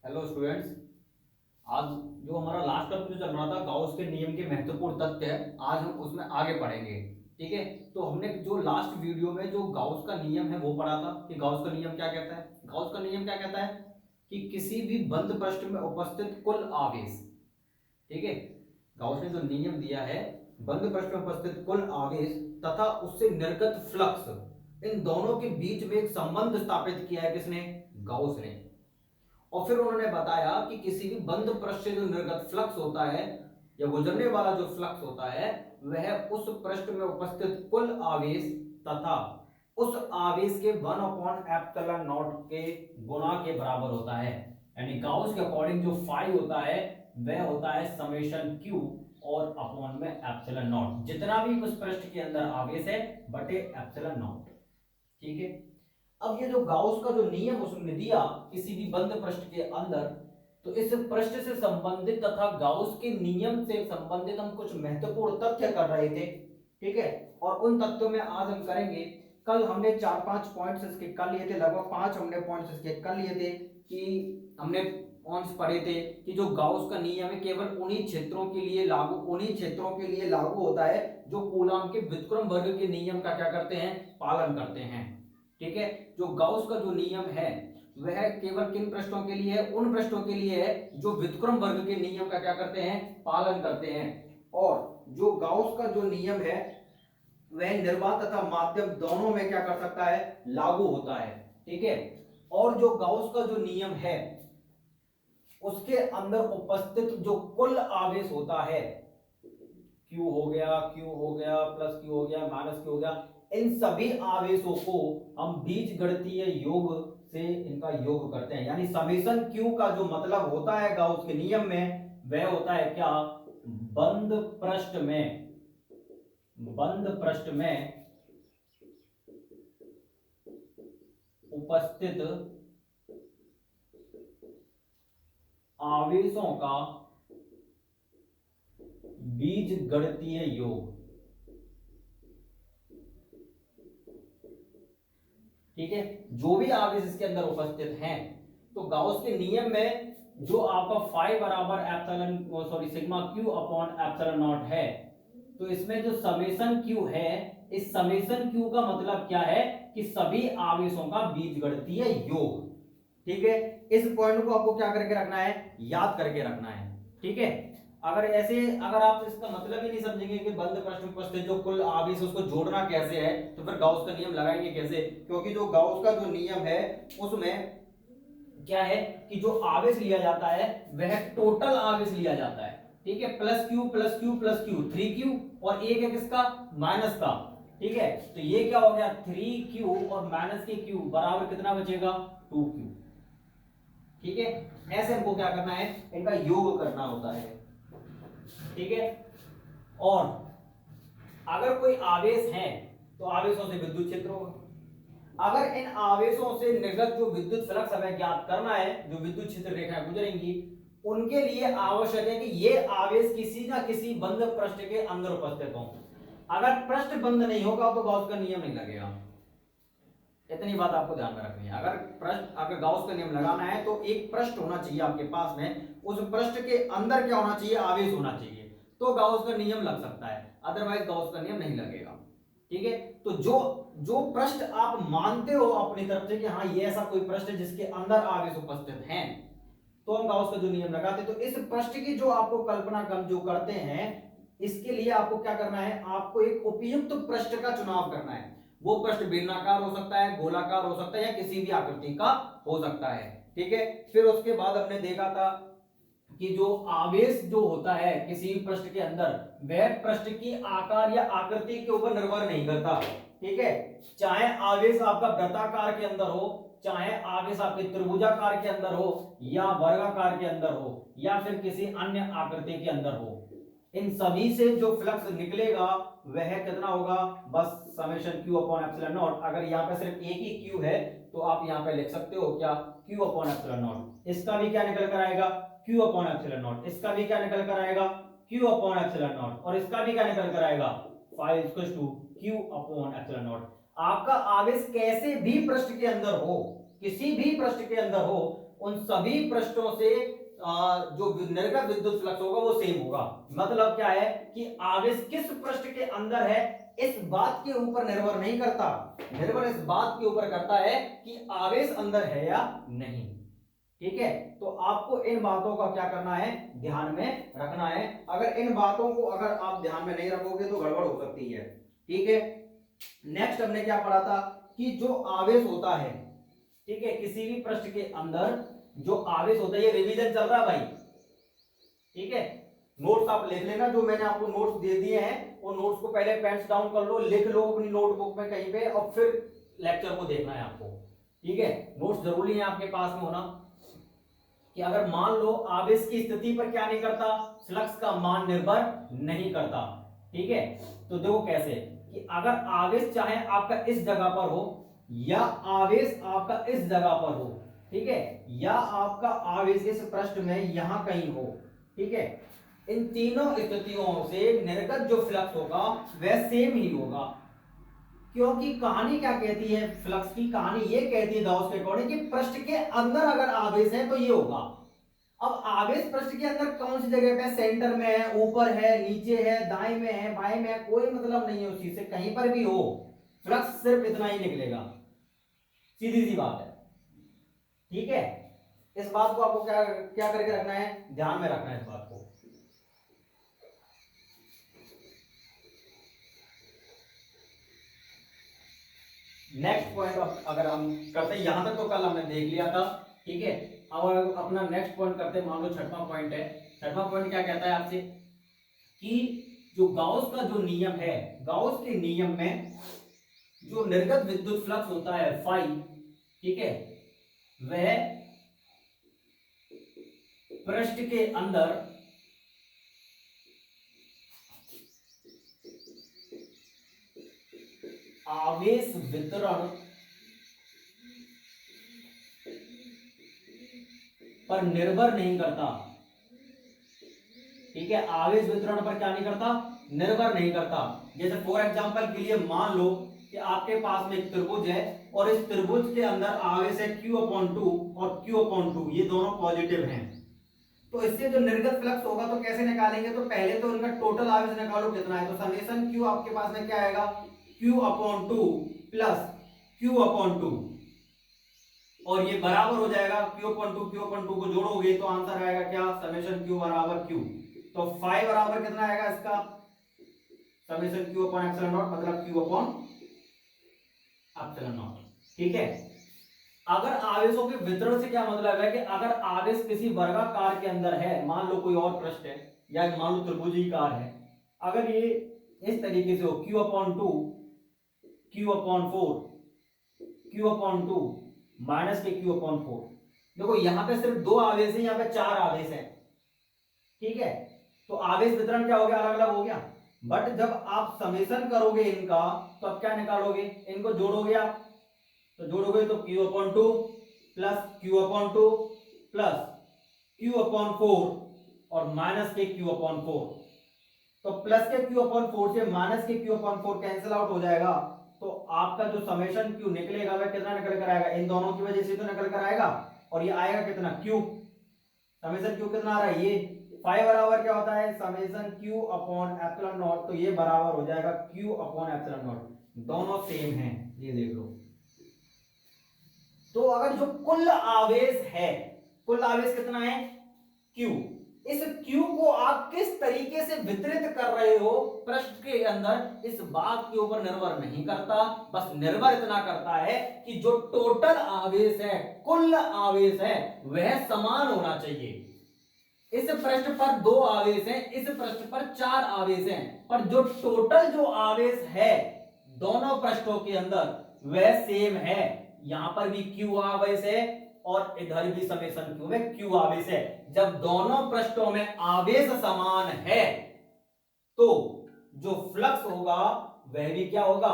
Hello students. आज जो हमारा लास्ट टॉपिक जो चल रहा था गाउस के नियम के महत्वपूर्ण तथ्य है, आज हम उसमें आगे बढ़ेंगे। ठीक है। तो हमने जो लास्ट वीडियो में जो गाउस का नियम है वो पढ़ा था कि गाउस का नियम क्या कहता है। गाउस का नियम क्या कहता है कि किसी भी बंद पृष्ठ में उपस्थित कुल आवेश, ठीक है, गाउस ने जो नियम दिया है बंद पृष्ठ में उपस्थित कुल आवेश तथा उससे निर्गत फ्लक्स, इन दोनों के बीच में एक संबंध स्थापित किया है। किसने? गाउस ने। और फिर उन्होंने बताया कि किसी भी बंद पृष्ठ से जो निर्गत फ्लक्स होता है या गुजरने वाला जो फ्लक्स होता है वह उस पृष्ठ में उपस्थित कुल आवेश तथा उस आवेश के 1/ε0 के गुणा के बराबर होता है। यानी गाउस के अकॉर्डिंग जो फाई होता है वह होता है समेशन क्यू और अपॉन में एप्सिलॉन नॉट, जितना भी उस पृष्ठ के अंदर आवेश है बटे एप्सिलॉन नॉट। ठीक है। अब ये जो गाउस का जो नियम उसने दिया किसी भी बंद पृष्ठ के अंदर, तो इस पृष्ठ से संबंधित तथा गाउस के नियम से संबंधित हम कुछ महत्वपूर्ण तथ्य कर रहे थे। ठीक है। और उन तथ्यों में आज हम करेंगे। कल हमने 4-5 पॉइंट्स इसके कर लिए थे, लगभग 5 हमने पॉइंट्स इसके कर लिए थे कि हमने पॉइंट्स पढ़े थे कि जो गाउस का नियम है केवल उन्हीं क्षेत्रों के लिए लागू होता है जो कूलॉम के व्युत्क्रम वर्ग के नियम का क्या करते हैं, पालन करते हैं। ठीक है। जो गाउस का जो नियम है वह केवल किन पृष्ठों के लिए है? उन पृष्ठों के लिए है जो व्युत्क्रम वर्ग के नियम का क्या करते हैं, पालन करते हैं। और जो गाउस का जो नियम है वह निर्वात तथा माध्यम दोनों में क्या कर सकता है, लागू होता है। ठीक है। और जो गाउस का जो नियम है उसके अंदर उपस्थित जो कुल आवेश होता है, Q हो गया प्लस Q हो गया माइनस Q हो गया, इन सभी आवेशों को हम बीजगणितीय योग से इनका योग करते हैं। यानी समेशन Q का जो मतलब होता है गाउस के नियम में वह होता है क्या, बंद पृष्ठ में उपस्थित आवेशों का बीजगणितीय योग। ठीक है। जो भी आवेश इसके अंदर उपस्थित हैं, तो गाउस के नियम में जो आपका फाई बराबर sigma Q upon epsilon not है, तो इसमें जो समेशन क्यू है, इस समेशन क्यू का मतलब क्या है कि सभी आवेशों का बीजगणितीय योग। ठीक है। इस पॉइंट को आपको क्या करके रखना है, याद करके रखना है। ठीक है। अगर आप इसका मतलब ही नहीं समझेंगे कि बंद पृष्ठ में उपस्थित जो कुल आवेश उसको जोड़ना कैसे है, तो फिर गाउस का नियम लगाएंगे कैसे? क्योंकि जो गाउस का जो नियम है उसमें क्या है कि जो आवेश लिया जाता है वह टोटल आवेश लिया जाता है। ठीक है। Plus Q plus Q plus Q, 3Q, और एक है किसका, माइनस का। ठीक है। तो ये क्या हो गया, 3Q और माइनस के Q बराबर कितना बचेगा, 2Q। ठीक है। ऐसे हमको क्या करना है, इनका योग करना होता है। ठीक है। और अगर कोई आवेश है तो आवेशों से विद्युत क्षेत्र होगा। अगर इन आवेशों से निर्गत जो विद्युत फ्लक्स हमें ज्ञात करना है, जो विद्युत क्षेत्र रेखाएं गुजरेंगी, उनके लिए आवश्यक है कि ये आवेश किसी ना किसी बंद पृष्ठ के अंदर उपस्थित हो। अगर पृष्ठ बंद नहीं होगा तो गाउस का नियम नहीं लगेगा। इतनी बात आपको ध्यान में रखनी है। अगर गाउस का नियम लगाना है तो एक पृष्ठ होना चाहिए आपके पास में, उस पृष्ठ के अंदर क्या होना चाहिए, आवेश होना चाहिए, तो गाउस का नियम लग सकता है, अदरवाइज गाउस का नियम नहीं लगेगा। ठीक है। तो जो जो पृष्ठ आप मानते हो अपनी तरफ से कि हाँ ये ऐसा कोई पृष्ठ है जिसके अंदर आवेश उपस्थित हैं, तो हम गाउस का जो नियम लगाते हैं। तो इस पृष्ठ की जो आपको कल्पना हम जो करते हैं, इसके लिए आपको क्या करना है, आपको एक उपयुक्त पृष्ठ का चुनाव करना है। वो पृष्ठ बेलनाकार हो सकता है, गोलाकार हो सकता है, या किसी भी आकृति का हो सकता है। ठीक है। फिर उसके बाद हमने देखा था कि जो आवेश जो होता है किसी भी पृष्ठ के अंदर वह पृष्ठ की आकार या आकृति के ऊपर निर्भर नहीं करता। ठीक है। चाहे आवेश आपका वृत्ताकार के अंदर हो, चाहे आवेश आपके त्रिभुजाकार के अंदर हो, या वर्गाकार के अंदर हो, या फिर किसी अन्य आकृति के अंदर हो, इन सभी से जो फ्लक्स निकलेगा वह कितना होगा, बस summation Q upon epsilon not. अगर यहाँ पे सिर्फ एक ही क्यू है तो आप यहाँ पे लिख सकते हो क्या, क्यू अपॉन एप्सिलॉन नॉट। इसका भी क्या निकल कर आएगा, क्यू अपॉन एप्सिलॉन नॉट। इसका भी क्या निकल कर आएगा, क्यू अपॉन एप्सिलॉन नॉट। और इसका भी क्या निकल कर आएगा, phi equals to q upon epsilon naught. आपका आवेश कैसे भी पृष्ठ के अंदर हो, किसी भी पृष्ठ के अंदर हो, उन सभी पृष्ठों से जो निर्गत विद्युत फ्लक्स होगा वो सेम होगा। मतलब क्या है कि आवेश किस पृष्ठ के अंदर है इस बात के ऊपर निर्भर नहीं करता, निर्भर इस बात के ऊपर करता है कि आवेश अंदर है या नहीं। ठीक है, तो आपको इन बातों का क्या करना है, ध्यान में रखना है। अगर इन बातों को अगर आप ध्यान में नहीं रखोगे तो गड़बड़ हो सकती है। ठीक है, नेक्स्ट हमने क्या पढ़ा था कि जो आवेश होता है, ठीक है, किसी भी पृष्ठ के अंदर जो आवेश होता है, ये रिवीजन चल रहा है भाई, ठीक है, नोट्स आप लिख लेना, जो मैंने आपको नोट्स दे दिए हैं वो नोट्स को पहले पेंस डाउन कर लो, लिख लो अपनी नोटबुक में कहीं पे, और फिर लेक्चर को देखना है आपको। ठीक है, नोट्स जरूरी है आपके पास में होना, कि अगर मान लो आवेश की स्थिति पर क्या नहीं करता, फ्लक्स का मान निर्भर नहीं करता। ठीक है, तो देखो कैसे कि अगर आवेश चाहे आपका इस जगह पर हो या आवेश आपका इस जगह पर हो, ठीक है, या आपका आवेश इस पृष्ठ में यहां कहीं हो, ठीक है, इन तीनों स्थितियों से निर्गत जो फ्लक्स होगा वह सेम ही होगा। क्योंकि कहानी क्या कहती है, फ्लक्स की कहानी ये कहती है गाउस के अकॉर्डिंग कि पृष्ठ के अंदर अगर आवेश है तो ये होगा। अब आवेश पृष्ठ के अंदर कौन सी जगह पे, सेंटर में है, ऊपर है, नीचे है, दाएं में है, बाएं में है, कोई मतलब नहीं है उस चीज से, कहीं पर भी हो फ्लक्स सिर्फ इतना ही निकलेगा, सीधी सी बात है। ठीक है, इस बात को आपको क्या क्या करके रखना है, ध्यान में रखना है इस बात को। नेक्स्ट पॉइंट अगर हम करते हैं, यहां तक तो कल हमने देख लिया था। ठीक है, अब अपना नेक्स्ट पॉइंट करते हैं, मान लो छठवां पॉइंट है। छठवां पॉइंट क्या कहता है आपसे कि जो गाउस का जो नियम है, गाउस के नियम में जो निर्गत विद्युत फ्लक्स होता है फाई, ठीक है, वह पृष्ठ के अंदर आवेश वितरण पर निर्भर नहीं करता। ठीक है, आवेश वितरण पर क्या नहीं करता, निर्भर नहीं करता। जैसे फॉर एग्जांपल के लिए मान लो कि आपके पास में एक त्रिभुज है और इस त्रिभुज के अंदर आवेश है Q/2 और Q/2, ये दोनों पॉजिटिव हैं। तो इससे जो निर्गत फ्लक्स होगा तो कैसे निकालेंगे, तो पहले तो इनका टोटल आवेश निकालो कितना है, तो समेशन Q आपके पास में क्या आएगा, Q/2 प्लस Q/2, और ये बराबर हो जाएगा Q/2 को जोड़ोगे तो आंसर आएगा क्या, समेशन Q बराबर Q। तो फाई बराबर कितना आएगा इसका, समेशन Q/ε0 मतलब Q/ε0। ठीक है, अगर आवेशों के वितरण से क्या मतलब है कि अगर आवेश किसी वर्गाकार के अंदर है, मान लो कोई और पृष्ठ है या मान लो त्रिभुजाकार है, अगर ये इस तरीके से हो Q/2 Q/4 Q/2 माइनस के Q/4, देखो यहां पे सिर्फ दो आवेश है, यहां पे चार आवेश है। ठीक है, तो आवेश वितरण क्या हो गया, अलग अलग हो गया। बट जब आप समेशन करोगे इनका तो अब क्या निकालोगे, इनको जोड़ोगे आप, तो जोड़ोगे तो Q/2 plus Q/2 plus Q/4 और माइनस के Q/4, तो प्लस के Q/4 से माइनस के Q/4 कैंसिल आउट हो जाएगा, तो आपका जो समेशन Q निकलेगा वह कितना निकल कर आएगा, इन दोनों की वजह से तो निकल कर आएगा, और ये आएगा कितना Q, समेशन Q कितना आ रहा है, ये फाई बराबर क्या होता है, समेशन Q/ε0, तो ये बराबर हो जाएगा Q/ε0, दोनों सेम हैं, ये देख लो। तो अगर जो कुल आवेश है, कुल आवेश कितना है Q, इस Q को आप किस तरीके से वितरित कर रहे हो पृष्ठ के अंदर, इस बात के ऊपर निर्भर नहीं करता, बस निर्भर इतना करता है कि जो टोटल आवेश है, कुल आवेश है, वह समान होना चाहिए। इस पृष्ठ पर दो आवेश हैं, इस पृष्ठ पर चार आवेश हैं, पर जो टोटल जो आवेश है दोनों पृष्ठों के अंदर वह सेम है। यहां पर भी Q आवेश है और इधर भी समेशन Q में Q आवेश है। जब दोनों पृष्ठों में आवेश समान है तो जो फ्लक्स होगा वह भी क्या होगा,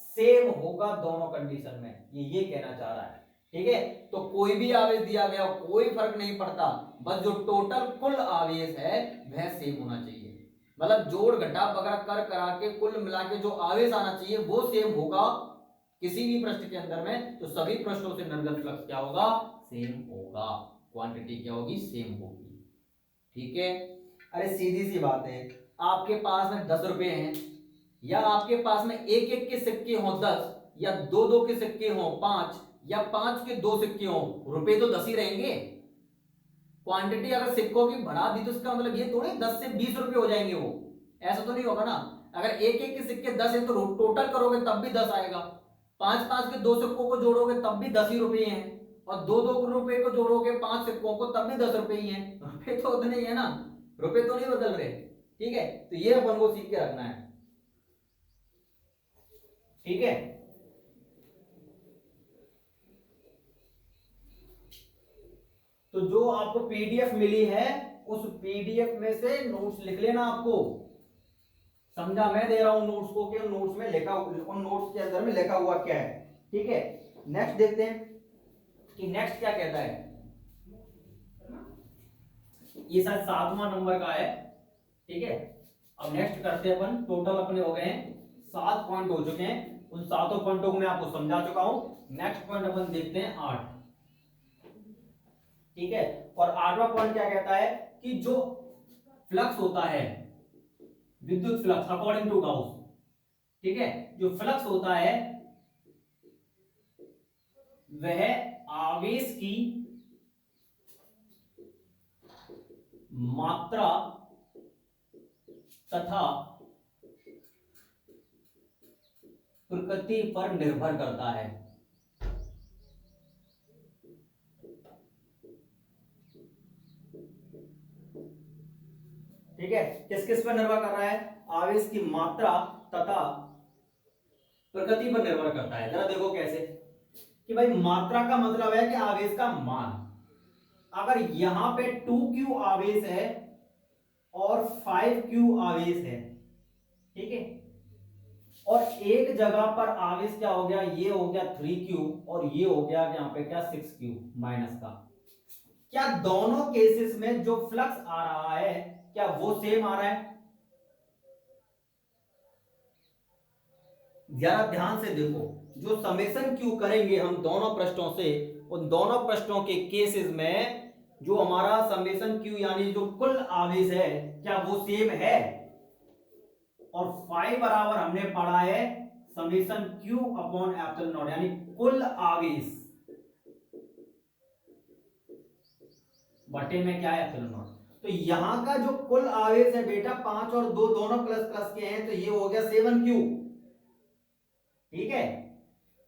सेम होगा दोनों कंडीशन में, ये कहना चाह रहा है। ठीक है, तो कोई भी आवेश दिया गया कोई फर्क नहीं पड़ता, बस जो टोटल कुल आवेश है वह सेम होना चाहिए। मतलब जोड़ घटा वगैरह कर करा के कुल मिला के जो आवेश आना चाहिए वो सेम होगा किसी भी पृष्ठ के अंदर में, तो सभी पृष्ठों से निर्गत फ्लक्स क्या होगा, सेम होगा। क्वांटिटी क्या होगी, सेम होगी। ठीक है, अरे सीधी सी बात है, आपके पास में 10 रुपए हैं या आपके पास में एक एक के सिक्के हो 10 या दो दो के सिक्के हो 5 या 5 के दो सिक्के हो, रुपए तो 10 ही रहेंगे। क्वांटिटी अगर सिक्कों की बढ़ा दी तो इसका मतलब ये थोड़ी 10 से 20 रुपए हो जाएंगे, वो ऐसा तो नहीं होगा ना। अगर एक एक के सिक्के 10 है तो टोटल करोगे तब भी 10 आएगा, 5 5 के दो सिक्कों को जोड़ोगे तब भी 10 ही रुपए हैं, और दो दो रुपए को जोड़ोगे 5 सिक्कों को तब भी 10 रुपए ही हैं। रुपए तो उतने ही है ना, रुपए तो नहीं बदल रहे। ठीक है, तो ये अपन को सीख के रखना है। ठीक है, तो जो आपको पीडीएफ मिली है उस पीडीएफ में से नोट्स लिख लेना। आपको समझा मैं दे रहा हूं नोट्स को, कि नोट्स में लिखा, उन नोट्स के अंदर में लिखा हुआ क्या है। ठीक है, नेक्स्ट देखते हैं कि नेक्स्ट क्या कहता है। ये शायद 7वां नंबर का है। ठीक है, अब नेक्स्ट करते हैं अपन। टोटल अपने हो गए हैं 7 पॉइंट हो चुके हैं, उन 7 पॉइंटों को मैं आपको समझा चुका हूं। नेक्स्ट पॉइंट अपन देखते हैं 8। ठीक है, और 8वां पॉइंट क्या कहता है कि जो फ्लक्स होता है, विद्युत फ्लक्स अकॉर्डिंग टू गाउस, ठीक है, जो फ्लक्स होता है वह आवेश की मात्रा तथा प्रकृति पर निर्भर करता है। ठीक है, किस किस पर निर्भर कर रहा है, आवेश की मात्रा तथा प्रकृति पर निर्भर करता है। जरा देखो कैसे, कि भाई मात्रा का मतलब है कि आवेश का मान। अगर यहां पे 2q आवेश है और 5q आवेश है, ठीक है, और एक जगह पर आवेश क्या हो गया, ये हो गया 3q और ये हो गया यहां पे क्या 6q माइनस का, क्या दोनों केसेस में जो फ्लक्स आ रहा है क्या वो सेम आ रहा है? जरा ध्यान से देखो, जो समेशन क्यू करेंगे हम दोनों पृष्ठों से, उन दोनों पृष्ठों के केसेस में जो हमारा समेशन क्यू यानी जो कुल आवेश है क्या वो सेम है? और फाई बराबर हमने पढ़ा है summation Q upon epsilon not, यानी कुल आवेश बटे में क्या है एप्सिलॉन नॉट। तो यहां का जो कुल आवेश है बेटा 5 और 2 दोनों प्लस प्लस के हैं, तो ये हो गया 7q। ठीक है,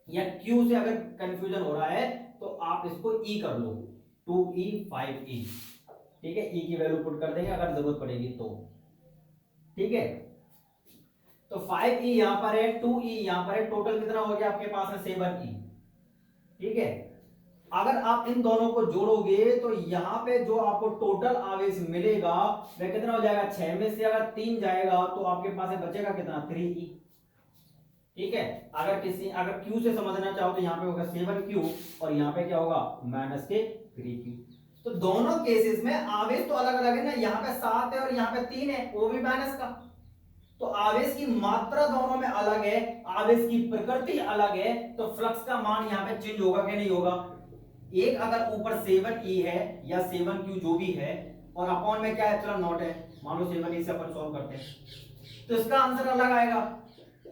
या q से अगर कंफ्यूजन हो रहा है तो आप इसको e कर लो, 2e 5e। ठीक है, e की वैल्यू पुट कर देंगे अगर जरूरत पड़ेगी तो। ठीक है, तो 5e यहां पर है, 2e यहां पर है, टोटल कितना हो गया आपके पास है 7e। ठीक है, अगर आप इन दोनों को जोड़ोगे तो यहां पे जो आपको टोटल आवेश मिलेगा वह कितना हो जाएगा, 6 में से अगर 3 जाएगा तो आपके पास बचेगा कितना 3e। ठीक है, अगर q से समझना चाहो तो यहाँ पे होगा 7q और यहाँ पे क्या होगा माइनस के 3q। तो दोनों केसेस में आवेश तो अलग अलग है ना, यहाँ पे 7 है और यहाँ पे 3 है, वो भी माइनस का। तो आवेश की मात्रा दोनों में अलग है, आवेश की प्रकृति अलग है, तो फ्लक्स का मान यहाँ पे चेंज होगा कि नहीं होगा? एक अगर ऊपर 7e है या 7q जो भी है और अपॉन में क्या एप्सिलॉन नॉट है, मान लो 7e से अपन सॉल्व करते हैं तो इसका आंसर अलग आएगा।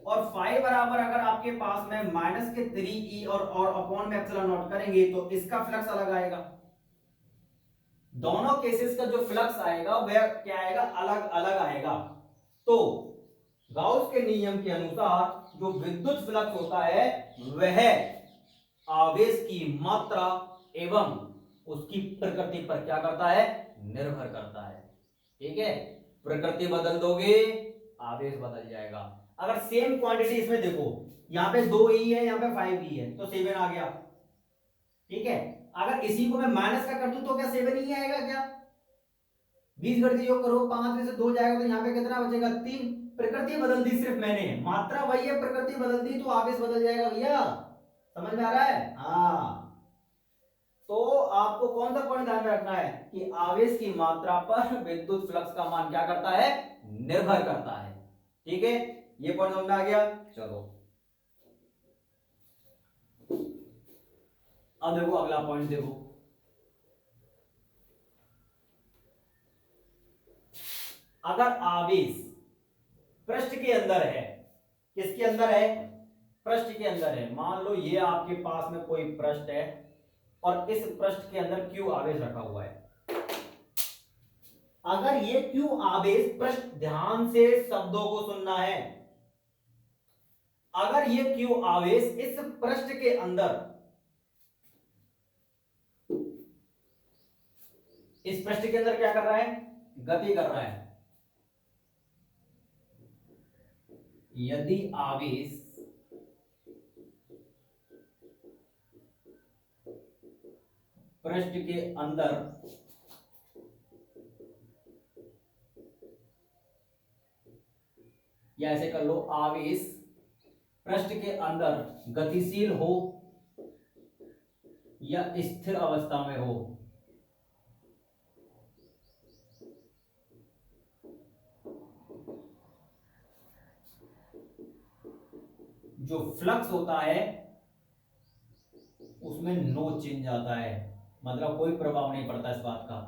और 5 बराबर अगर आपके पास में माइनस के 3e और अपॉन में एप्सिलॉन नॉट करेंगे तो इसका फ्लक्स अलग आएगा। दोनों केसेस का जो फ्लक्स आएगा वह क्या आएगा, अलग अलग आएगा। तो गाउस के नियम के अनुसार जो विद्युत फ्लक्स होता है वह आवेश की मात्रा एवं उसकी प्रकृति पर क्या करता है, निर्भर करता है। ठीक है, प्रकृति बदल दोगे आवेश बदल जाएगा। अगर सेम क्वांटिटी इसमें देखो, यहां पे 2e है यहाँ पे 5e है तो 7 आ गया। ठीक है, अगर इसी को मैं माइनस का कर दूं तो क्या 7 ही आएगा क्या? 20 गणित योग करो, 5 में से 2 जाएगा तो यहाँ पे कितना बचेगा 3। प्रकृति बदल दी, सिर्फ मैंने मात्रा वही है, प्रकृति बदल दी तो आवेश बदल जाएगा भैया। समझ में आ रहा है? हाँ, तो आपको कौन सा पॉइंट ध्यान में रखना है कि आवेश की मात्रा पर विद्युत फ्लक्स का मान क्या करता है, निर्भर करता है। ठीक है, ये पॉइंट समझ में आ गया। चलो अब देखो अगला पॉइंट देखो, अगर आवेश पृष्ठ के अंदर है, किसके अंदर है, पृष्ठ के अंदर है, मान लो ये आपके पास में कोई पृष्ठ है और इस पृष्ठ के अंदर Q आवेश रखा हुआ है। अगर ये Q आवेश पृष्ठ, ध्यान से शब्दों को सुनना है, अगर ये Q आवेश इस पृष्ठ के अंदर, इस पृष्ठ के अंदर क्या कर रहा है, गति कर रहा है, यदि आवेश पृष्ठ के अंदर या ऐसे कर लो, आवेश पृष्ठ के अंदर गतिशील हो या स्थिर अवस्था में हो, जो फ्लक्स होता है उसमें नो चेंज आता है, मतलब कोई प्रभाव नहीं पड़ता इस बात का।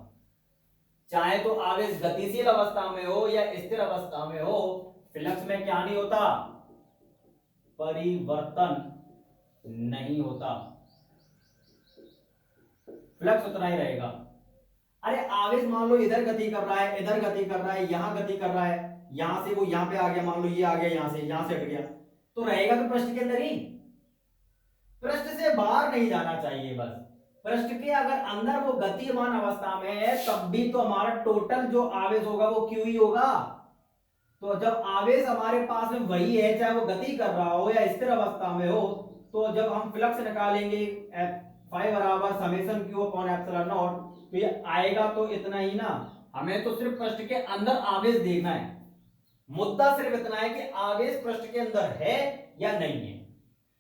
चाहे तो आवेश गतिशील अवस्था में हो या स्थिर अवस्था में हो, फ्लक्स में क्या नहीं होता, परिवर्तन नहीं होता, फ्लक्स उतना ही रहेगा। अरे आवेश मान लो इधर गति कर रहा है, इधर गति कर रहा है, यहां गति कर रहा है, यहां से वो यहां पे आ गया, मान लो ये आ गया, यहां से हट गया, तो रहेगा तो पृष्ठ के अंदर ही, पृष्ठ से बाहर नहीं जाना चाहिए बस। पृष्ठ के अगर अंदर वो गतिमान अवस्था में है तब भी तो हमारा टोटल जो आवेश होगा वो क्यू ही होगा। तो जब आवेश हमारे पास में वही है, चाहे वो गति कर रहा हो या स्थिर अवस्था में हो, तो जब हम फ्लक्स निकालेंगे फाई बराबर summation Q upon epsilon not, तो ये आएगा तो इतना ही ना। हमें तो सिर्फ पृष्ठ के अंदर आवेश देखना है, मुद्दा सिर्फ इतना है कि आवेश पृष्ठ के अंदर है या नहीं है,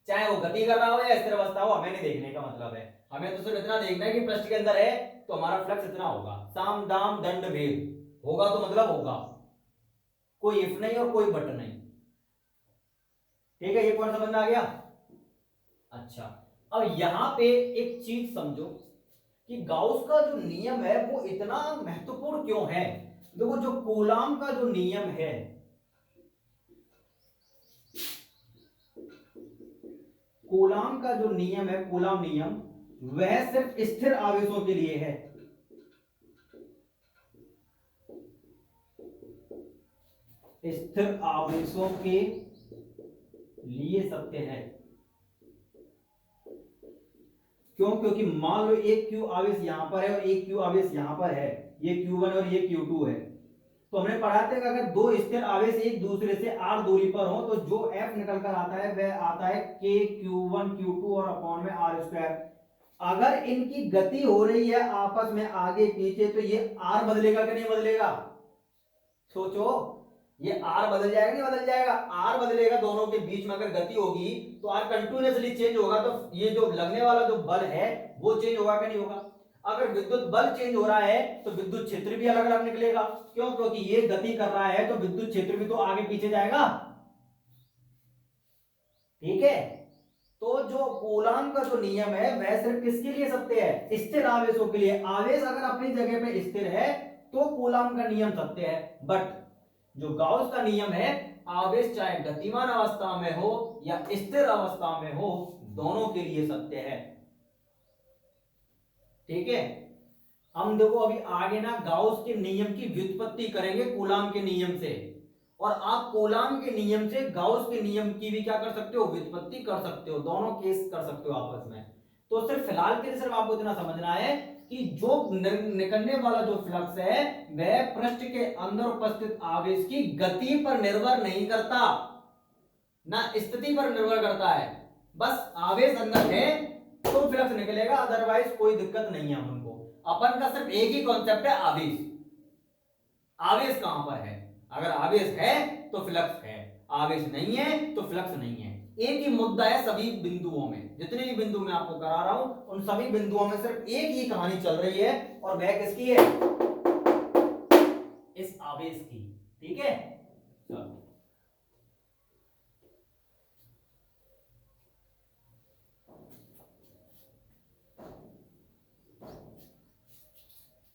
चाहे वो गति कर रहा हो या स्थिर अवस्था हो, हमें नहीं देखने का मतलब है। हमें तो सिर्फ इतना देखना है कि पृष्ठ के अंदर है तो हमारा फ्लक्स इतना होगा, साम दाम दंड भेद होगा तो मतलब होगा, कोई इफ नहीं और कोई बट नहीं। ठीक है, ये पॉइंट समझ में आ गया। अच्छा, अब यहां पे एक चीज समझो कि गाउस का जो नियम है वो इतना महत्वपूर्ण क्यों है। देखो, जो कूलाम का जो नियम है, कूलाम का जो नियम है, कूलाम नियम, वह सिर्फ स्थिर आवेशों के लिए है। स्थिर आवेशों के लिए सत्य है। क्यों? क्योंकि मान लो एक क्यू आवेश यहां पर है और एक क्यू आवेश यहां पर है, ये Q1 और ये Q2 है, तो हमने पढ़ा था कि अगर दो स्थिर आवेश एक दूसरे से r दूरी पर हो तो जो F निकल कर आता है वह आता है k Q1 Q2 और अपॉन में r स्क्वायर। अगर इनकी गति हो रही है आपस में आगे पीछे तो ये r बदलेगा कि नहीं बदलेगा? सोचो, ये r बदल जाएगा नहीं बदल जाएगा? r बदलेगा, दोनों के बीच में अगर गति होगी तो r कंटिन्यूअसली चेंज होगा, तो ये जो लगने वाला जो बल है वो चेंज होगा कि नहीं होगा? अगर विद्युत बल चेंज हो रहा है तो विद्युत क्षेत्र भी अलग अलग निकलेगा। क्यों? क्योंकि ये गति कर रहा है तो विद्युत क्षेत्र भी तो आगे पीछे जाएगा। ठीक है, तो जो कूलाम का जो नियम है वह सिर्फ किसके लिए सत्य है? स्थिर आवेशों के लिए। आवेश अगर अपनी जगह पे स्थिर है तो कूलाम का नियम सत्य है, बट जो गाउस का नियम है, आवेश चाहे गतिमान अवस्था में हो या स्थिर अवस्था में हो, दोनों के लिए सत्य है। ठीक है, हम देखो अभी आगे ना गाउस के नियम की व्युत्पत्ति करेंगे कूलाम के नियम से, और आप कूलाम के नियम से गाउस के नियम की भी क्या कर सकते हो? व्युत्पत्ति कर सकते हो, दोनों केस कर सकते हो आपस में। तो सिर्फ फिलहाल के लिए सिर्फ आपको इतना समझना है कि जो निकलने वाला जो फ्लक्स है वह पृष्ठ के अंदर उपस्थित आवेश की गति पर निर्भर नहीं करता, ना स्थिति पर निर्भर करता है। बस आवेश अंदर है तो फ्लक्स निकलेगा, अदरवाइज कोई दिक्कत नहीं है हमको। अपन का सिर्फ एक ही कॉन्सेप्ट है, आवेश। आवेश कहां पर है? अगर आवेश है तो फ्लक्स है, आवेश नहीं है तो फ्लक्स नहीं है। एक ही मुद्दा है सभी बिंदुओं में, जितने भी बिंदु मैं आपको करा रहा हूं उन सभी बिंदुओं में सिर्फ एक ही कहानी चल रही है, और वह किसकी है? इस आवेश की। ठीक है, चलो।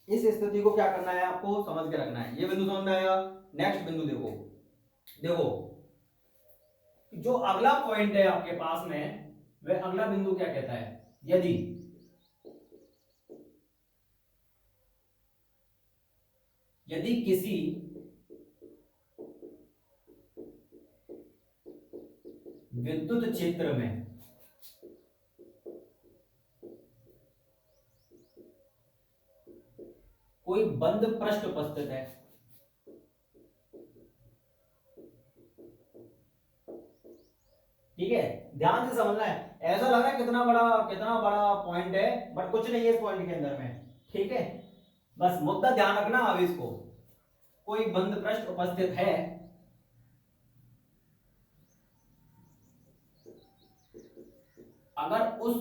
इस स्थिति को क्या करना है, आपको समझ के रखना है। ये बिंदु समझ में आया। नेक्स्ट बिंदु देखो, देखो जो अगला पॉइंट है आपके पास में, वह अगला बिंदु क्या कहता है, यदि किसी विद्युत क्षेत्र में कोई बंद पृष्ठ उपस्थित है, ठीक है, ध्यान से समझना है। ऐसा लग रहा है कितना बड़ा पॉइंट है, बट कुछ नहीं है इस पॉइंट के अंदर में, ठीक है। बस मुद्दा ध्यान रखना आवेश को, कोई बंद पृष्ठ उपस्थित है, अगर उस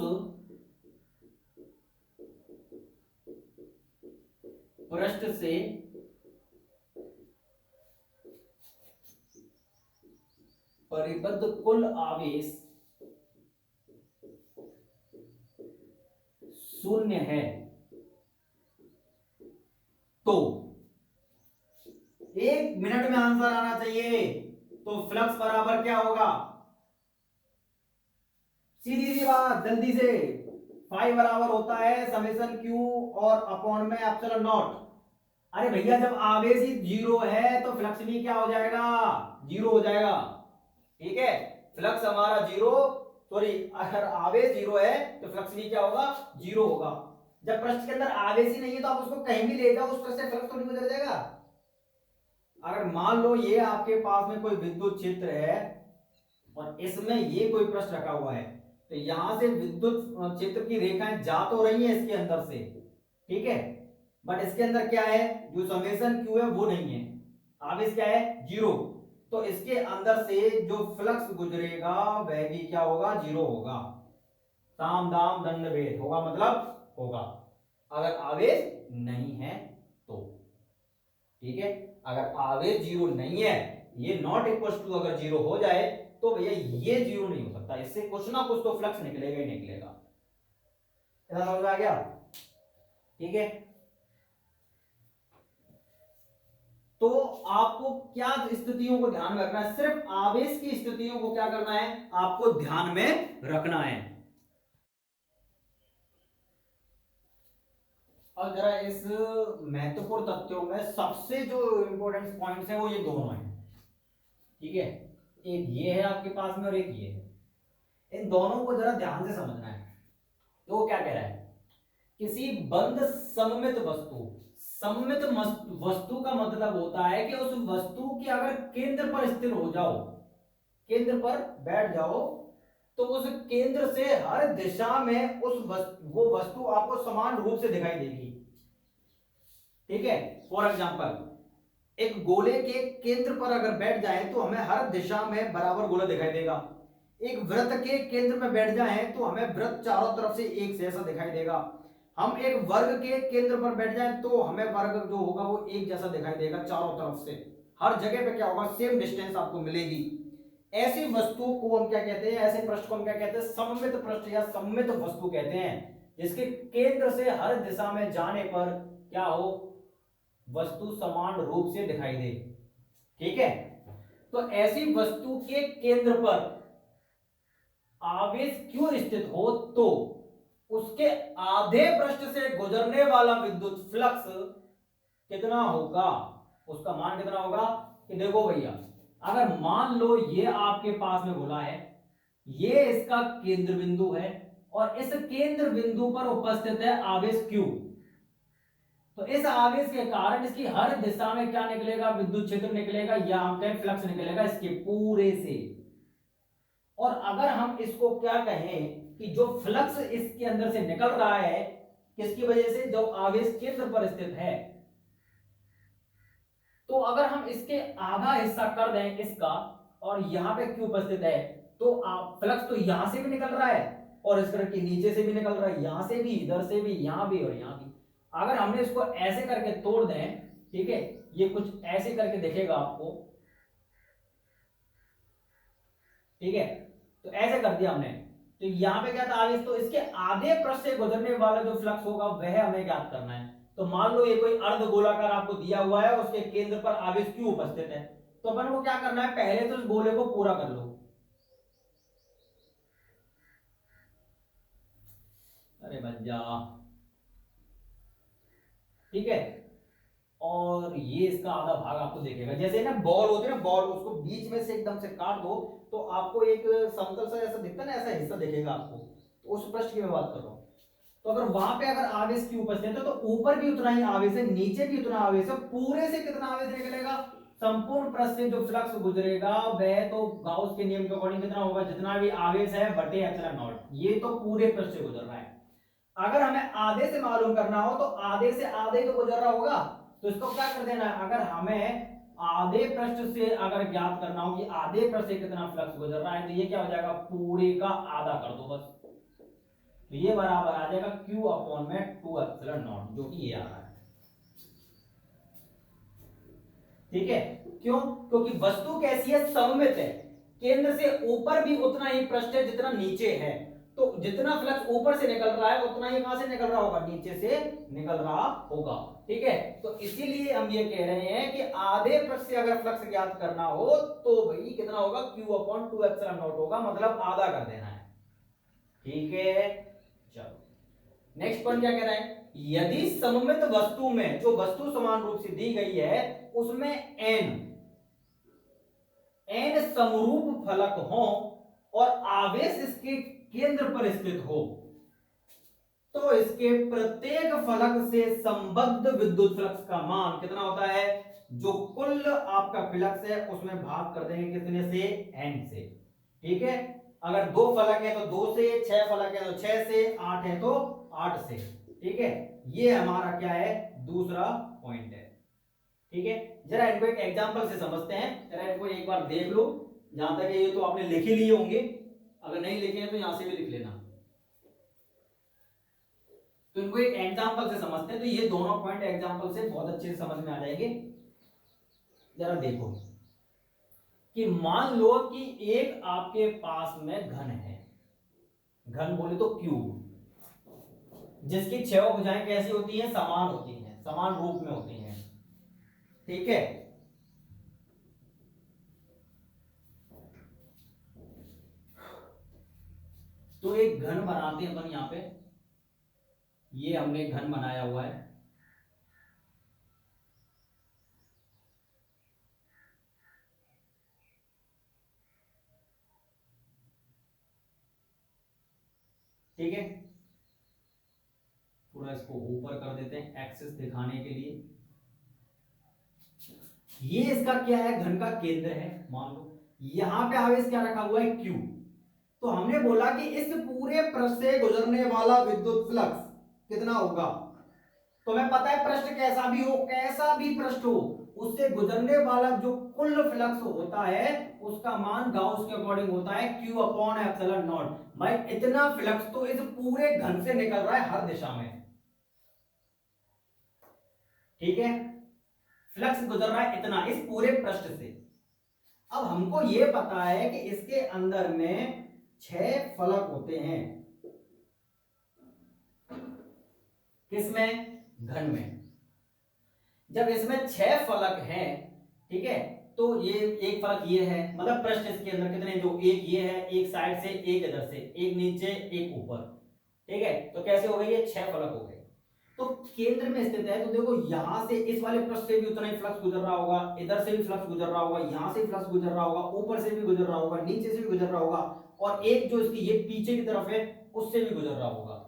पृष्ठ से परिबद्ध कुल आवेश शून्य है, तो 1 मिनट में आंसर आना चाहिए। तो फ्लक्स बराबर क्या होगा, सीधी सी बात, जल्दी से। फाई बराबर होता है समेशन क्यू और अपॉन में एप्सिलॉन नॉट। अरे भैया जब आवेश ही जीरो है तो फ्लक्स भी क्या हो जाएगा, जीरो हो जाएगा, ठीक है। फ्लक्स हमारा जीरो, सॉरी अगर आवेश जीरो है तो फ्लक्स भी क्या होगा, जीरो होगा। जब पृष्ठ के अंदर आवेश ही नहीं है तो आप उसको कहीं भी ले जाओ, उस पृष्ठ से फ्लक्स थोड़ी गुजर जाएगा। अगर मान लो ये आपके पास में कोई विद्युत क्षेत्र है और इसमें ये कोई पृष्ठ रखा हुआ है, तो यहां से विद्युत क्षेत्र की रेखाएं जा तो रही हैं इसके अंदर से, ठीक है, बट इसके अंदर क्या है, जो समेशन क्यू है वो नहीं है, आवेश क्या है, जीरो। तो इसके अंदर से जो फ्लक्स गुजरेगा वह भी क्या होगा, जीरो होगा। साम दाम दंड भेद होगा, मतलब होगा, अगर आवेश नहीं है तो, ठीक है। अगर आवेश जीरो नहीं है, ये नॉट इक्वल टू अगर जीरो हो जाए तो भैया ये जीरो नहीं हो सकता, इससे कुछ ना कुछ तो फ्लक्स निकलेगा ही निकलेगा। समझ में आ गया, ठीक है। तो आपको क्या स्थितियों को ध्यान में रखना है, सिर्फ आवेश की स्थितियों को क्या करना है, आपको ध्यान में रखना है। और जरा इस महत्वपूर्ण तथ्यों में सबसे जो इंपॉर्टेंट पॉइंट्स हैं वो ये दोनों हैं, ठीक है। एक ये है आपके पास में और एक ये है, इन दोनों को जरा ध्यान से समझना है। तो वो क्या कह रहा है, किसी बंद सममित वस्तु, सममित वस्तु का मतलब होता है कि उस वस्तु के अगर केंद्र पर स्थिर हो जाओ, केंद्र पर बैठ जाओ, तो उस केंद्र से हर दिशा में वो वस्तु आपको समान रूप से दिखाई देगी, ठीक है। फॉर एग्जाम्पल एक गोले के केंद्र पर अगर बैठ जाए तो हमें हर दिशा में बराबर गोला दिखाई देगा। एक वृत्त के केंद्र में बैठ जाए तो हमें वृत्त चारों तरफ से एक जैसा दिखाई देगा। हम एक वर्ग के केंद्र पर बैठ जाए तो हमें वर्ग जो होगा वो एक जैसा दिखाई देगा चारों तरफ से, हर जगह पे क्या होगा, सेम डिस्टेंस आपको मिलेगी। ऐसी वस्तु को हम क्या कहते हैं, ऐसे पृष्ठ को हम क्या कहते हैं, सममित पृष्ठ या सममित वस्तु कहते हैं, जिसके केंद्र से हर दिशा में जाने पर क्या हो, वस्तु समान रूप से दिखाई दे, ठीक है। तो ऐसी वस्तु के केंद्र पर आवेश क्यों स्थित हो तो उसके आधे पृष्ठ से गुजरने वाला विद्युत फ्लक्स कितना होगा, उसका मान कितना होगा, कि देखो भैया अगर मान लो ये आपके पास में गोला है, ये इसका केंद्र बिंदु है और इस केंद्र बिंदु पर उपस्थित है आवेश क्यू, तो इस आवेश के कारण इसकी हर दिशा में क्या निकलेगा, विद्युत क्षेत्र निकलेगा या हम कहें फ्लक्स निकलेगा इसके पूरे से। और अगर हम इसको क्या कहें कि जो फ्लक्स इसके अंदर से निकल रहा है किसकी वजह से, जो आवेश केंद्र पर स्थित है, तो अगर हम इसके आधा हिस्सा कर दें इसका और यहां पे क्यों उपस्थित है, तो फ्लक्स तो यहां से भी निकल रहा है और इस तरह के नीचे से भी निकल रहा है, यहां से भी, इधर से भी, यहां भी और यहां भी। अगर हमने इसको ऐसे करके तोड़ दें, ठीक है, ये कुछ ऐसे करके दिखेगा आपको, ठीक है, तो ऐसे कर दिया हमने, तो यहां पे क्या था आवेश, तो इसके आधे पृष्ठ से गुजरने वाला जो फ्लक्स होगा वह हमें ज्ञात करना है। तो मान लो ये कोई अर्ध गोलाकार आपको दिया हुआ है, उसके केंद्र पर आवेश Q उपस्थित है, तो अपन को क्या करना है, पहले तो इस गोले को पूरा कर लो। अरे बन जा, ठीक है। और ये इसका आधा भाग आपको देखेगा, जैसे ना बॉल होती है ना, बॉल, उसको बीच में से एकदम से काट दो तो आपको एक समतल सा ऐसा दिखता है ना, ऐसा हिस्सा दिखेगा आपको, तो उस पृष्ठ की मैं बात कर रहा हूं। तो अगर वहां पे अगर आवेश की उपस्थित है तो ऊपर भी उतना ही आवेश है, नीचे भी उतना आवेश है, पूरे से कितना आवेश निकलेगा, संपूर्ण पृष्ठ से जो फ्लक्स गुजरेगा वह तो गाउस के नियम के अकॉर्डिंग कितना होगा, जितना भी आवेश है बटे एप्सिलॉन नॉट, ये तो पूरे पृष्ठ से गुजर रहा है। अगर हमें आधे से मालूम करना हो तो आधे से आधे तो गुजर रहा होगा, तो इसको क्या कर देना है, अगर हमें आधे पृष्ठ से अगर ज्ञात करना हो कि आधे पृष्ठ से कितना फ्लक्स गुजर रहा है, तो ये क्या हो जाएगा, पूरे का आधा कर दो बस, तो ये बराबर आ जाएगा Q अपॉन में 2 एप्सिलॉन नॉट, जो कि ये आ रहा है। ठीक है, क्यों, क्योंकि वस्तु कैसी है, सममित है, केंद्र से ऊपर भी उतना ही पृष्ठ है जितना नीचे है, तो जितना फ्लक्स ऊपर से निकल रहा है उतना ही कहां से निकल रहा होगा, नीचे से निकल रहा होगा। ठीक है, तो इसीलिए हम ये कह रहे हैं कि आधे पृष्ठ से अगर फ्लक्स ज्ञात करना हो तो भाई कितना होगा, Q अपॉन 2 एप्सिलॉन नॉट होगा, मतलब आधा कर देना है। ठीक है, चलो नेक्स्ट पॉइंट क्या कह रहा है, यदि सममित वस्तु में, जो वस्तु समान रूप से दी गई है उसमें n समरूप फलक हो और आवेश इसके केंद्र पर स्थित हो, तो इसके प्रत्येक फलक से संबद्ध विद्युत फ्लक्स का मान कितना होता है, जो कुल आपका फ्लक्स है उसमें भाग कर देंगे कितने से, n से। ठीक है, अगर 2 फलक है तो 2 से, 6 फलक है तो 6 से, 8 है तो 8 से। ठीक है, ये हमारा क्या है, दूसरा पॉइंट है। ठीक है, जरा इनको एक एग्जांपल से समझते हैं, जरा इनको एक बार देख लो, जहां तक ये तो आपने लिख ही लिए होंगे, अगर नहीं लिखे हैं तो यहां से भी लिख लेना। तो इनको एक एग्जांपल से समझते हैं, तो ये दोनों पॉइंट एग्जांपल से बहुत अच्छे से समझ में आ जाएंगे। जरा देखो कि मान लो कि एक आपके पास में घन है, घन बोले तो क्यूब, जिसकी 6 भुजाएं कैसी होती हैं, समान होती हैं, समान रूप में होती हैं। ठीक है, तो एक घन बनाते हैं अपन यहां पे, ये हमने घन बनाया हुआ है। ठीक है, थोड़ा इसको ऊपर कर देते हैं एक्सिस दिखाने के लिए। ये इसका क्या है, घन का केंद्र है, मान लो यहां पे आवेश क्या रखा हुआ है, Q। तो हमने बोला कि इस पूरे पृष्ठ से गुजरने वाला विद्युत फ्लक्स कितना होगा, तो हमें पता है पृष्ठ कैसा भी हो, कैसा भी पृष्ठ हो, उससे गुजरने वाला जो कुल फ्लक्स होता है उसका मान गाउस के अकॉर्डिंग होता है Q अपॉन एप्सिलॉन नॉट। भाई इतना फ्लक्स तो इस पूरे घन से निकल रहा है हर दिशा में। ठीक है, फ्लक्स गुजर रहा है इतना इस पूरे पृष्ठ से। अब हमको यह पता है कि इसके अंदर में 6 फलक होते हैं, किसमें, घन में। जब इसमें 6 फलक हैं, ठीक है, तो ये एक फलक ये है, मतलब पृष्ठ इसके अंदर कितने, जो एक ये है, एक साइड से, एक इधर से, एक नीचे, एक ऊपर। ठीक है, तो कैसे हो गए, ये 6 फलक हो गए। तो केंद्र में स्थित है, तो देखो यहां से इस वाले पृष्ठ से भी उतना ही फ्लक्स गुजर रहा होगा, इधर से भी फ्लक्स गुजर रहा होगा, यहां से भी फ्लक्स गुजर रहा होगा, ऊपर से भी गुजर रहा होगा, नीचे से भी गुजर रहा होगा, और एक जो इसकी ये पीछे की तरफ है उससे भी गुजर रहा होगा।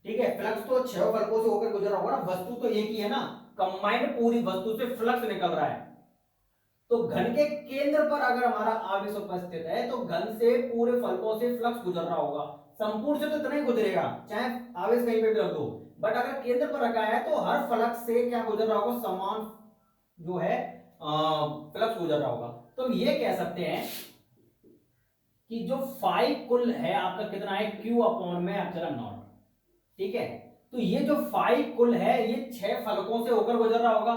ठीक है, फ्लक्स तो 6 फलकों से होकर गुजर रहा होगा ना, वस्तु तो एक ही है ना, कंबाइंड पूरी वस्तु से फ्लक्स निकल रहा है। तो घन के केंद्र पर अगर हमारा आवेश उपस्थित है तो घन से पूरे फलकों से फ्लक्स गुजर रहा होगा, संपूर्ण से तो इतना ही गुजरेगा, चाहे आवेश कहीं पे भी रख दो, बट अगर केंद्र पर रखा है तो हर फलक से क्या गुजर रहा होगा, समान जो है फ्लक्स गुजर रहा होगा। तो हम ये कह सकते हैं कि जो फाई कुल है आपका कितना है, Q अपॉन में एप्सिलॉन नॉट। ठीक है, तो ये जो फाई कुल है ये 6 फलकों से होकर गुजर रहा होगा,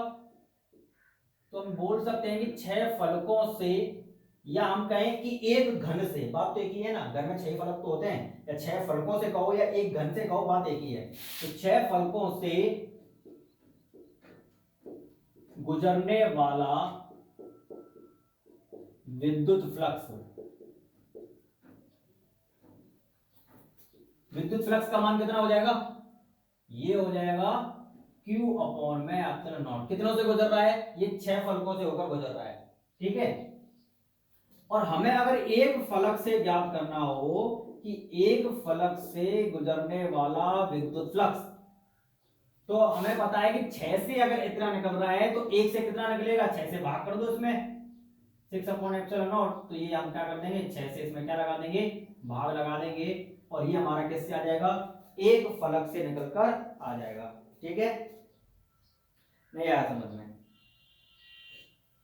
तो हम बोल सकते हैं कि 6 फलकों से, या हम कहें कि एक घन से, बात तो एक ही है ना, घर में 6 फलक तो होते हैं, या 6 फलकों से कहो या एक घन से कहो, बात एक ही है। तो 6 फलकों से गुजरने वाला विद्युत फ्लक्स, विद्युत फ्लक्स का मान कितना हो जाएगा, ये हो जाएगा Q अपॉन में एप्सिलॉन नॉट। कितनों से गुजर रहा है, ये 6 फलकों से होकर गुजर रहा है, ठीक है। और हमें अगर एक फलक से ज्ञात करना हो कि एक फलक से गुजरने वाला विद्युत फ्लक्स, तो हमें पता है कि 6 से अगर इतना निकल रहा है तो एक से कितना निकलेगा, 6 से भाग कर दो इसमें, 6 अपॉन एप्सिलॉन नॉट। तो ये हम क्या कर देंगे, 6 से इसमें क्या लगा देंगे, भाग लगा देंगे, और ये हमारा किससे आ जाएगा, एक फलक से निकलकर आ जाएगा, ठीक है। नहीं आया समझ में,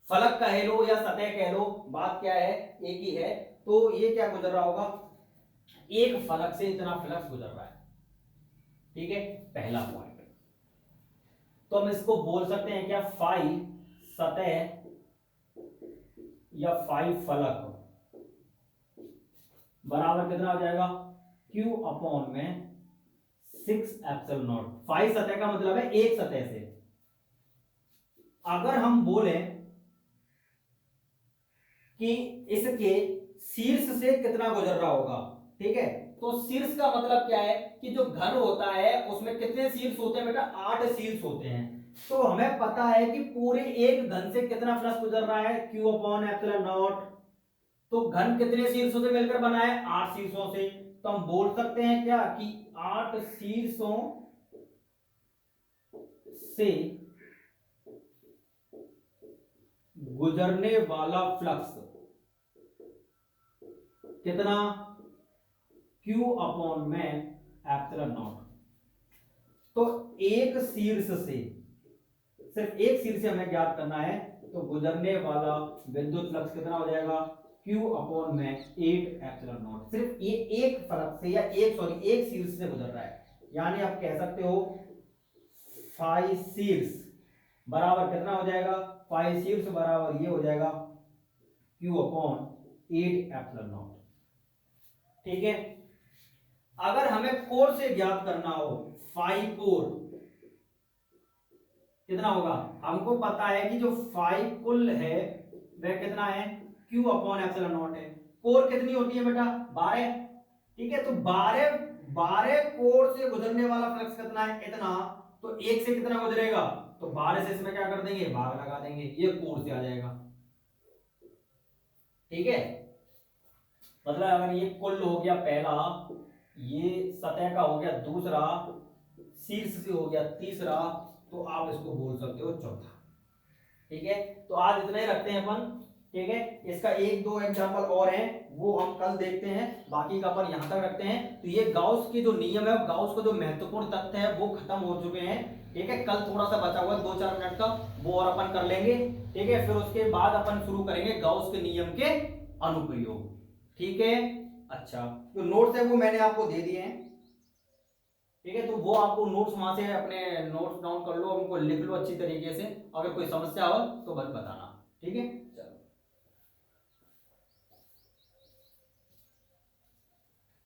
फलक कह लो या सतह कह लो, बात क्या है, एक ही है। तो ये क्या गुजर रहा होगा, एक फलक से इतना फ्लक्स गुजर रहा है, ठीक है, पहला पॉइंट। तो हम इसको बोल सकते हैं क्या, फाई सतह या फाई फलक बराबर कितना हो जाएगा, Q अपॉन में 6 एप्सिलॉन नॉट। फाई सतह का मतलब है एक सतह से। अगर हम बोले कि इसके शीर्ष से कितना गुजर रहा होगा, ठीक है, तो शीर्ष का मतलब क्या है कि जो घन होता है उसमें कितने शीर्ष होते हैं बेटा, 8 शीर्ष होते हैं। तो हमें पता है कि पूरे एक घन से कितना फ्लक्स गुजर रहा है, Q अपॉन एप्सिलॉन नॉट। तो घन कितने शीर्षों से मिलकर बना है, 8 शीर्षों से। तो हम बोल सकते हैं क्या कि 8 शीर्षों से गुजरने वाला फ्लक्स कितना, Q अपॉन में एप्सिलॉन नॉट। तो एक शीर्ष से, सिर्फ एक शीर्ष से हमें ज्ञात करना है, तो गुजरने वाला विद्युत फ्लक्स कितना हो जाएगा, Q अपॉन में 8 एप्सिलॉन नॉट। सिर्फ ये एक फलक से या एक शीर्ष से गुजर रहा है, यानी आप कह सकते हो फाई शीर्ष बराबर कितना हो जाएगा, फाई शीर्ष बराबर ये हो जाएगा Q अपॉन 8 एप्सिलॉन नॉट, ठीक है। अगर हमें कोर से ज्ञात करना हो, फाई कोर कितना होगा, हमको पता है कि जो फाई कुल है वह कितना है, Q अपॉन एप्सिलॉन नॉट है। कोर कितनी होती है बेटा, 12, ठीक है। तो 12 कोर से गुजरने वाला फ्लक्स कितना है, इतना। तो एक से कितना गुजरेगा, तो 12 से इसमें क्या कर देंगे, भाग लगा देंगे, ये कोर से आ जाएगा, ठीक है। मतलब अगर ये कुल हो गया पहला, ये सतह का हो गया दूसरा, शीर्ष से हो गया तीसरा, तो आप इसको बोल सकते हो चौथा, ठीक है। तो आज इतना ही रखते हैं अपन, ठीक है। इसका एक दो एग्जांपल और हैं, वो हम कल देखते हैं, बाकी का अपन यहां तक रखते हैं। तो ये गाउस के जो नियम है, गाउस का जो महत्वपूर्ण तथ्य है वो खत्म हो चुके हैं, ठीक है। कल थोड़ा सा बचा हुआ 2-4 मिनट का, वो और अपन कर लेंगे, ठीक है। फिर उसके बाद अपन शुरू करेंगे गाउस के नियम के अनुप्रयोग, ठीक है। अच्छा, जो नोट्स है वो मैंने आपको दे दिए हैं, ठीक है। तो वो आपको नोट्स वहां से अपने नोट्स डाउन कर लो, उनको लिख लो अच्छी तरीके से। अगर कोई समस्या हो तो बस बताना, ठीक है।